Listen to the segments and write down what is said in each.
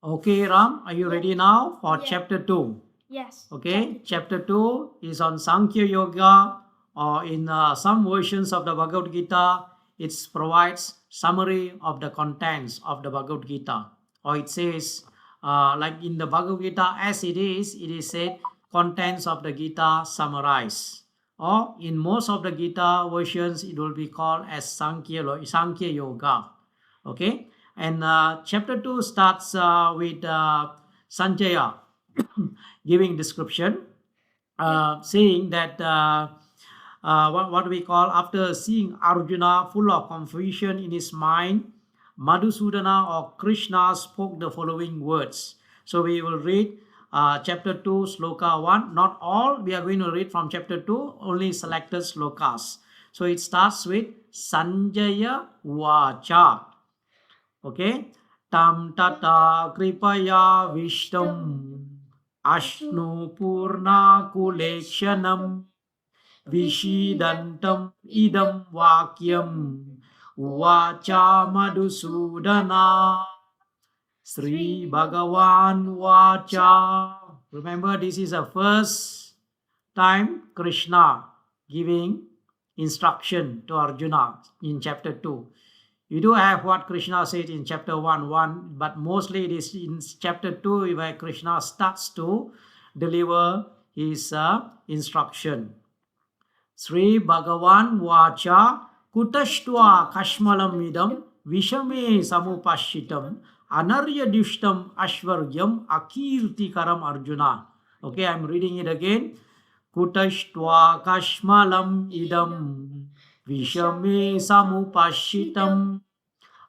Okay, Ram, are you Yeah. ready now for Yeah. chapter 2? Yes. Okay, chapter 2 is on Sankhya Yoga, or in some versions of the Bhagavad Gita, it provides summary of the contents of the Bhagavad Gita. Or it says, like in the Bhagavad Gita as it is said, contents of the Gita summarized. Or in most of the Gita versions, it will be called as Sankhya Yoga. Okay, and chapter 2 starts with Sanjaya giving description, saying that what we call, after seeing Arjuna full of confusion in his mind, Madhusudana or Krishna spoke the following words. So we will read chapter 2, sloka 1. Not all, we are going to read from chapter 2, only selected slokas. So it starts with Sanjaya Vacha. Okay. Tam tata kripaya vishtam ashnu purna kulekshanam vishidantam idam vakyam uvacha madhusudana Sri Bhagavan Vacha. Remember, this is the first time Krishna giving instruction to Arjuna in chapter 2. You do have what Krishna said in chapter 1, but mostly it is in chapter 2 where Krishna starts to deliver his instruction. Sri Bhagavan Vacha Kutashtva Kashmalam Idam Vishame Samupashitam Anarya Dishtam Ashvaryam Akirtikaram Arjuna. Okay, I'm reading it again. Kutashtva Kashmalam Idam Vishame Samupashitam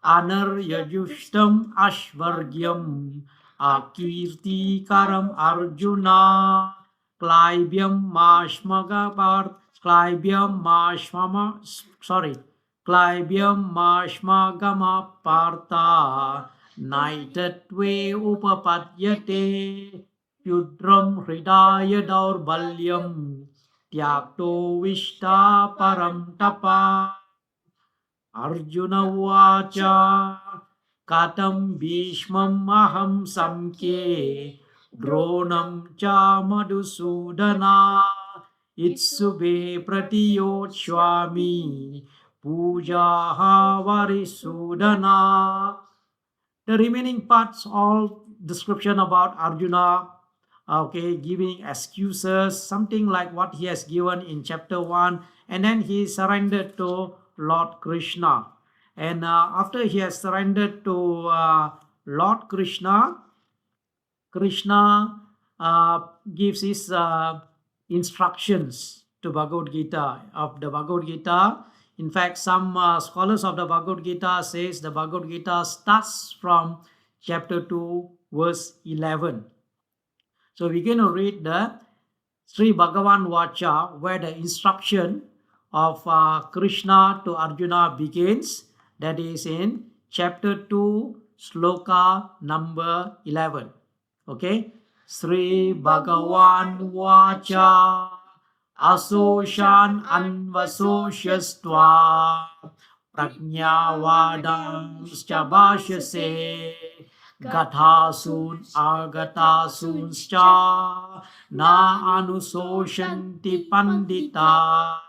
Anaryajushtam Ashvaryam Akirtikaram Arjuna Klaibyam Mashmagapart Klaibyam Mashmama sorry Klaibyam Mashmagama Partha Naitatve Upapadyate Yudram Hridaya Daurbalyam Tyakto Vishta Param Tapa Arjuna Vacha Katam Bhishmam Aham Samkhe Dronam Cha Madhusudana Itsube Pratiyotshwami Pujaha Varisudana. The remaining parts, all description about Arjuna, okay, giving excuses, something like what he has given in chapter 1, and then he surrendered to Lord Krishna. And after he has surrendered to Lord Krishna, Krishna gives his instructions to Bhagavad Gita, of the Bhagavad Gita. In fact, some scholars of the Bhagavad Gita says the Bhagavad Gita starts from chapter 2, verse 11. So we're going to read the Sri Bhagavan Vacha, where the instruction of Krishna to Arjuna begins. That is in chapter 2, sloka number 11. Okay. Sri Bhagavan Vacha Asoshan Anvasoshastva Prajnavadamscha Bhashase Gathasun Agatasuncha Na Anusoshanti Pandita.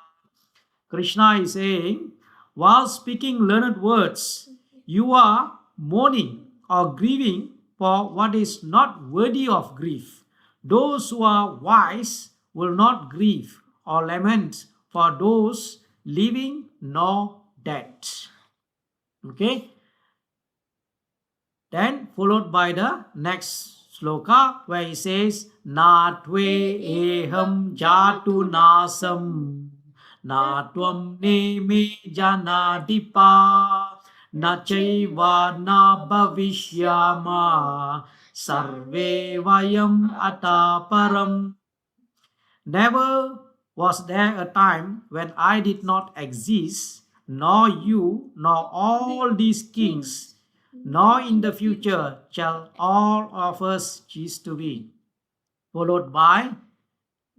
Krishna is saying, while speaking learned words, you are mourning or grieving for what is not worthy of grief. Those who are wise will not grieve or lament for those living nor dead. Okay. Then followed by the next sloka where he says, Na tve eham jatu nasam Na tvam neme janadipa Na chaiva na bhavishyama Sarve vayam ataparam. Never was there a time when I did not exist, nor you, nor all these kings, nor in the future shall all of us cease to be. Followed by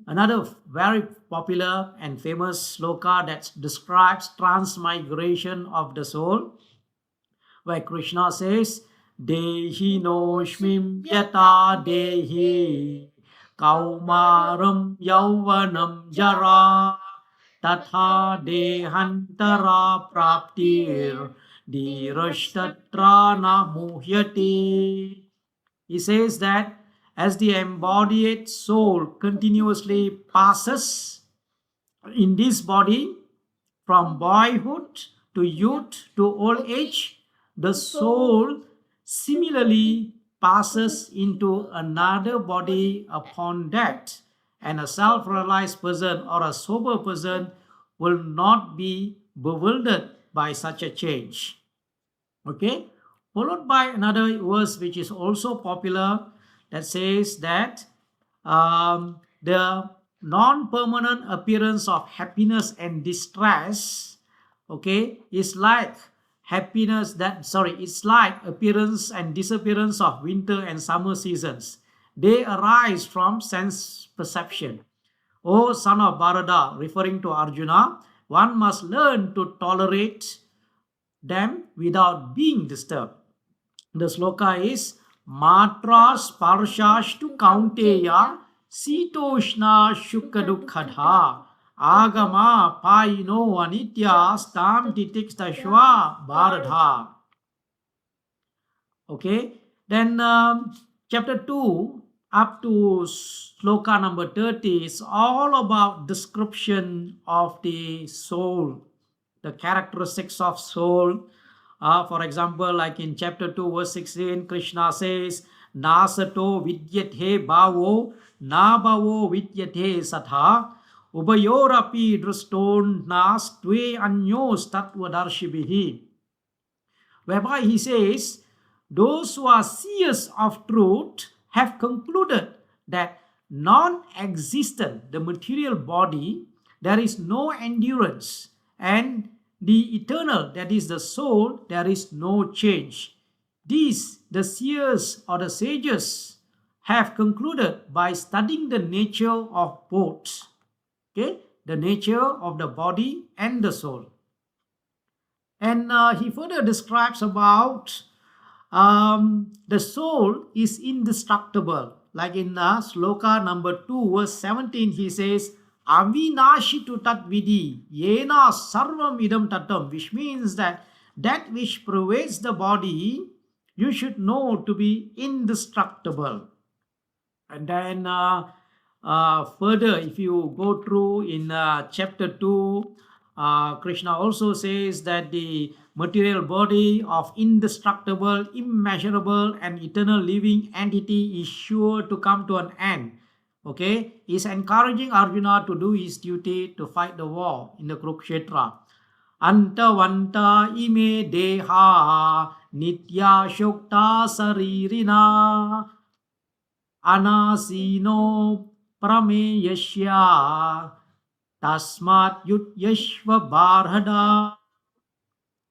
another very popular and famous sloka that describes transmigration of the soul, where Krishna says, Dehi noshmim yata dehi kaumaram yauvanam jara tatha dehantara praptir dirashtatra na muhyati. He says that as the embodied soul continuously passes in this body from boyhood to youth to old age, the soul similarly passes into another body upon death, and a self realized person or a sober person will not be bewildered by such a change. Okay, followed by another verse which is also popular, that says that the non-permanent appearance of happiness and distress, okay, is like happiness that sorry it's like appearance and disappearance of winter and summer seasons. They arise from sense perception. O son of Bharata, referring to Arjuna, one must learn to tolerate them without being disturbed. The sloka is Matra Sparshastu Kaunteya Sitoshna Shukadukhadha Agama Paino Anitya Stam Titikstashwa Bharadha. Okay, then chapter 2 up to sloka number 30 is all about description of the soul, the characteristics of soul. For example, like in chapter 2 verse 16, Krishna says nasato vidyate bhavo na bhavo vidyate satha ubayorapi draston nas tve anyos tattvadarshibhihi, whereby he says those who are seers of truth have concluded that non-existent, the material body, there is no endurance, and the eternal, that is the soul, there is no change. These, the seers or the sages, have concluded by studying the nature of both, okay, the nature of the body and the soul. And he further describes about the soul is indestructible. Like in sloka number 2 verse 17, he says avinashitu tat vidi yena sarvam idam tatam, which means that which pervades the body you should know to be indestructible. And then further, if you go through in chapter 2, Krishna also says that the material body of indestructible, immeasurable, and eternal living entity is sure to come to an end. Okay, he's encouraging Arjuna to do his duty to fight the war in the Kurukshetra. Antavanta ime deha nitya shokta saririna anasino prameyasya tasmat yutyashva bharhada.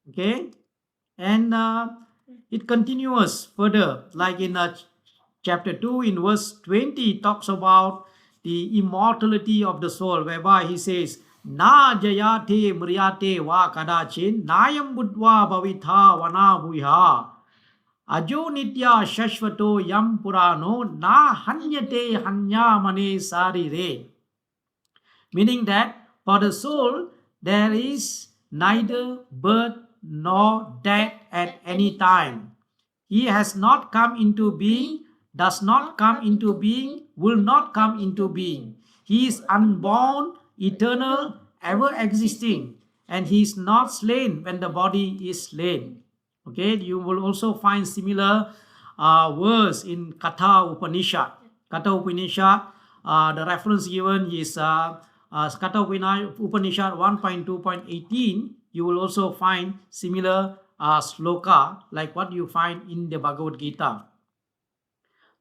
Okay, and it continues further, like in chapter 2 in verse 20, talks about the immortality of the soul, whereby he says na jayate mriyate va kadachin nayam buddhva bhavitha vana bhuya ajo nitya shashvato yam purano na hanyate hanyamane sarire. Meaning that for the soul there is neither birth nor death at any time. He has not come into being, does not come into being, will not come into being. He is unborn, eternal, ever existing, and he is not slain when the body is slain. Okay, you will also find similar verse in Katha Upanishad. Katha Upanishad, the reference given is Katha Upanishad 1.2.18. You will also find similar sloka like what you find in the Bhagavad Gita.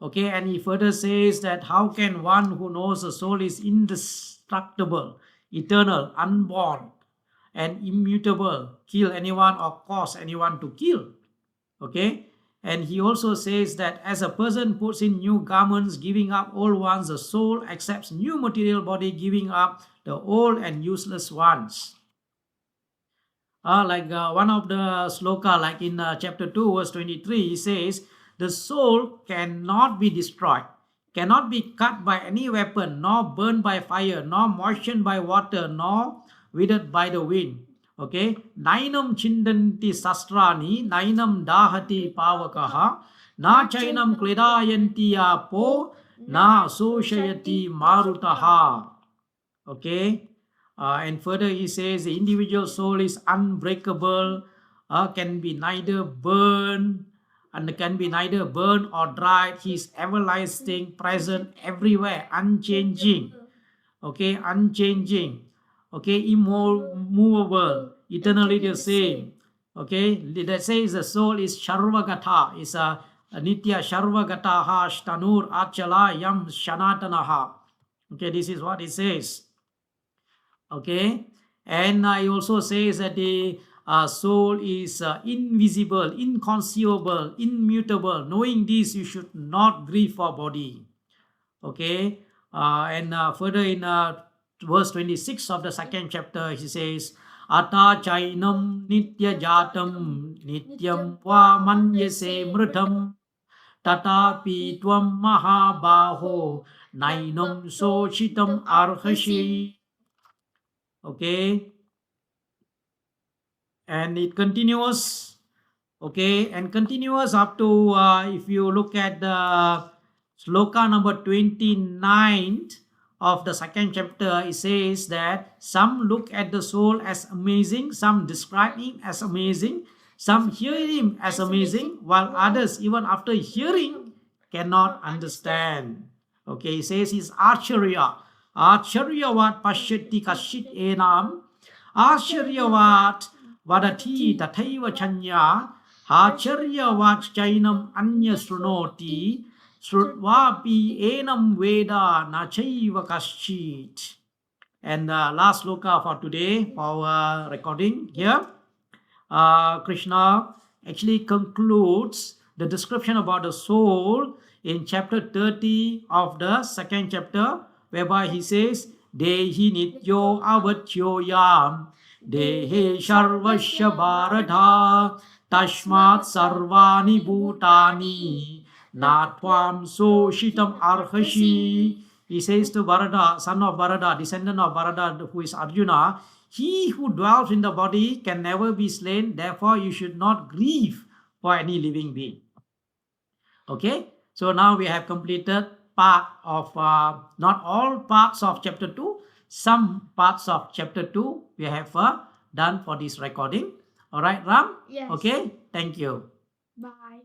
Okay, and he further says that how can one who knows the soul is indestructible, eternal, unborn, and immutable kill anyone or cause anyone to kill? Okay, and he also says that as a person puts in new garments, giving up old ones, the soul accepts new material body, giving up the old and useless ones. one of the sloka, like in chapter 2, verse 23, he says, the soul cannot be destroyed, cannot be cut by any weapon, nor burned by fire, nor moistened by water, nor withered by the wind. Okay, nainam chindanti sastrani, nainam dahati pavakaha, na chainam kledayanti apo, na soshayati marutaha. Okay, and further he says the individual soul is unbreakable, can be neither burned and can be neither burned or dried. He is everlasting, present everywhere, unchanging. Okay, unchanging. Okay, immovable, eternally the same. Okay, that says the soul is Sharvagata, is a Nitya Sharvagataha Shtanur Achala Yam Shanatanaha. Okay, this is what it says. Okay, and I also says that the soul is invisible, inconceivable, immutable. Knowing this, you should not grieve for body. Okay, and further in verse 26 of the second chapter, he says, Ata chainam nitya jatam nityam va manyase mritam tatapi tvam mahabaho nainam sochitam arhashi. Okay, and it continues. Okay, and continuous up to if you look at the sloka number 29 of the second chapter, it says that some look at the soul as amazing, some describe him as amazing, some hear him as amazing, while others, even after hearing, cannot understand. Okay, he says he's acharya. Acharyavat pashyati kashit enam. Acharyavat vadati tathaiva chanya. Acharyavat chainam anya srunoti. Srutvapi enam veda nachaiva kaschit. And the last sloka for today, for our recording here, Krishna actually concludes the description about the soul in chapter 30 of the second chapter, whereby he says, Dehi nityo avatyo yam, Dehe sharvasya bharadha, Tashmat sarvani bhutani, Natvam soshitam arhashi. He says to Bharata, son of Bharata, descendant of Bharata, who is Arjuna, he who dwells in the body can never be slain, therefore you should not grieve for any living being. Okay, so now we have completed part of, not all parts of chapter 2, some parts of chapter 2 we have done for this recording. All right, Ram? Yes. Okay, thank you. Bye.